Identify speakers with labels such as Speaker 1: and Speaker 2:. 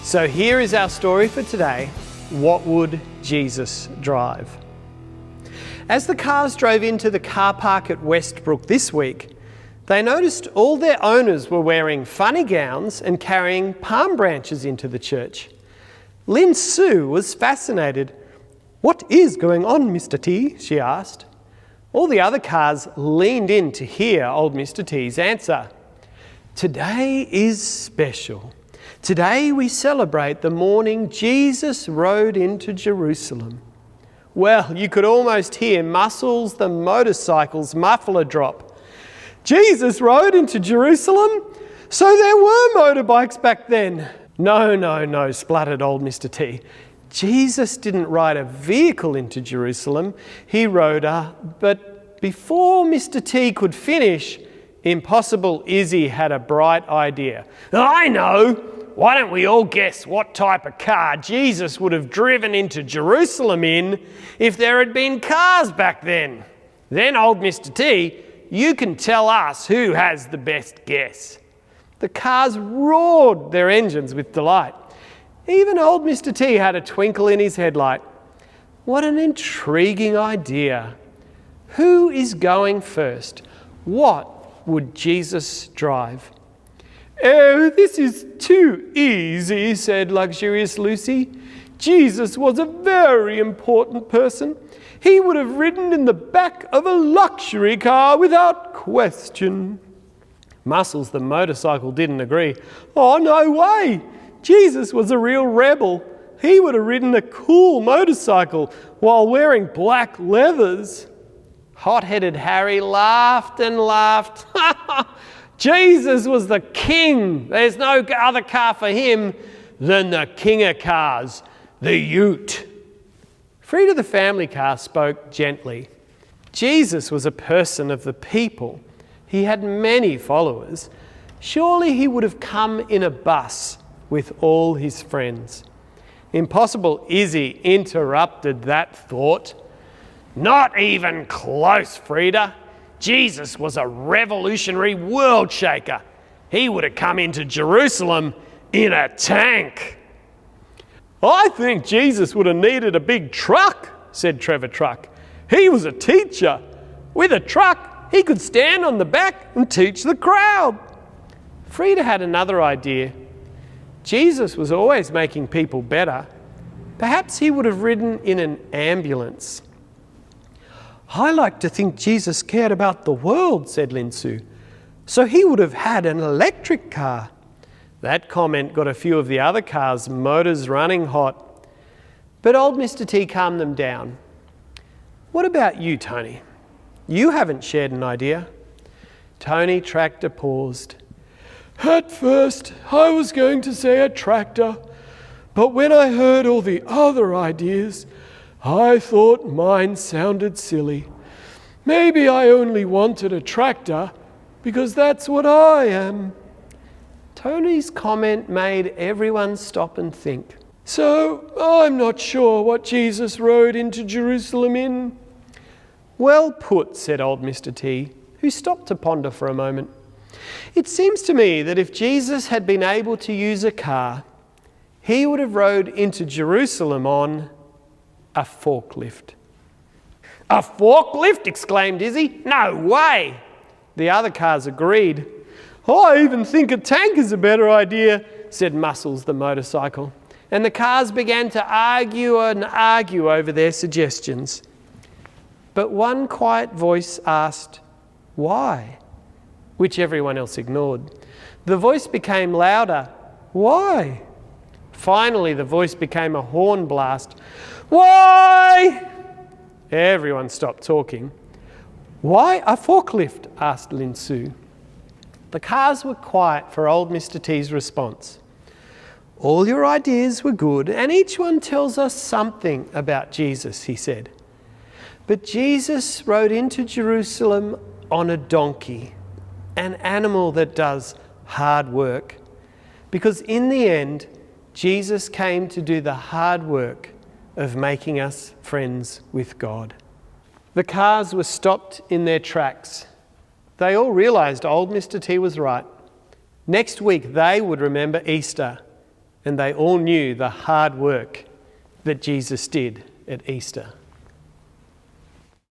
Speaker 1: So here is our story for today. What would Jesus drive? As the cars drove into the car park at Westbrook this week, they noticed all their owners were wearing funny gowns and carrying palm branches into the church. Lynn Sue was fascinated. "What is going on, Mr. T?" she asked. All the other cars leaned in to hear old Mr. T's answer. "Today is special. Today we celebrate the morning Jesus rode into Jerusalem." Well, you could almost hear Muscles the motorcycle's muffler drop. "Jesus rode into Jerusalem? So there were motorbikes back then?" No, spluttered old Mr. T. Jesus didn't ride a vehicle into Jerusalem. He rode but before Mr. T could finish, Impossible Izzy had a bright idea. "I know! Why don't we all guess what type of car Jesus would have driven into Jerusalem in if there had been cars back then? Then, old Mr. T, you can tell us who has the best guess." The cars roared their engines with delight. Even old Mr. T had a twinkle in his headlight. What an intriguing idea. Who is going first? What would Jesus drive? "Oh, this is too easy," said luxurious Lucy. "Jesus was a very important person. He would have ridden in the back of a luxury car without question." Muscles the motorcycle didn't agree. "Oh, no way! Jesus was a real rebel. He would have ridden a cool motorcycle while wearing black leathers." Hot-headed Harry laughed and laughed. Jesus was the king. There's no other car for him than the king of cars, the Ute. Frida the family car spoke gently. Jesus was a person of the people. He had many followers. Surely he would have come in a bus with all his friends. Impossible Izzy interrupted that thought. "Not even close, Frida. Jesus was a revolutionary world shaker. He would have come into Jerusalem in a tank." "I think Jesus would have needed a big truck," said Trevor Truck. "He was a teacher. With a truck, he could stand on the back and teach the crowd." Frida had another idea. Jesus was always making people better. Perhaps he would have ridden in an ambulance. "I like to think Jesus cared about the world," said Lin Sue. "So he would have had an electric car." That comment got a few of the other cars' motors running hot. But old Mr. T calmed them down. "What about you, Tony? You haven't shared an idea." Tony Tractor paused. "At first, I was going to say a tractor, but when I heard all the other ideas, I thought mine sounded silly. Maybe I only wanted a tractor because that's what I am." Tony's comment made everyone stop and think. "So I'm not sure what Jesus rode into Jerusalem in." "Well put," said old Mr. T, who stopped to ponder for a moment. "It seems to me that if Jesus had been able to use a car, he would have rode into Jerusalem on a forklift." "A forklift?" exclaimed Izzy. "No way!" The other cars agreed. "I even think a tank is a better idea," said Muscles the motorcycle. And the cars began to argue over their suggestions. But one quiet voice asked, "Why?" which everyone else ignored. The voice became louder. "Why?" Finally, the voice became a horn blast. "Why?" Everyone stopped talking. "Why a forklift?" asked Lin Sue. The cars were quiet for old Mr. T's response. "All your ideas were good, and each one tells us something about Jesus," he said. "But Jesus rode into Jerusalem on a donkey, an animal that does hard work. Because in the end, Jesus came to do the hard work of making us friends with God." The cars were stopped in their tracks. They all realised old Mr. T was right. Next week they would remember Easter and they all knew the hard work that Jesus did at Easter.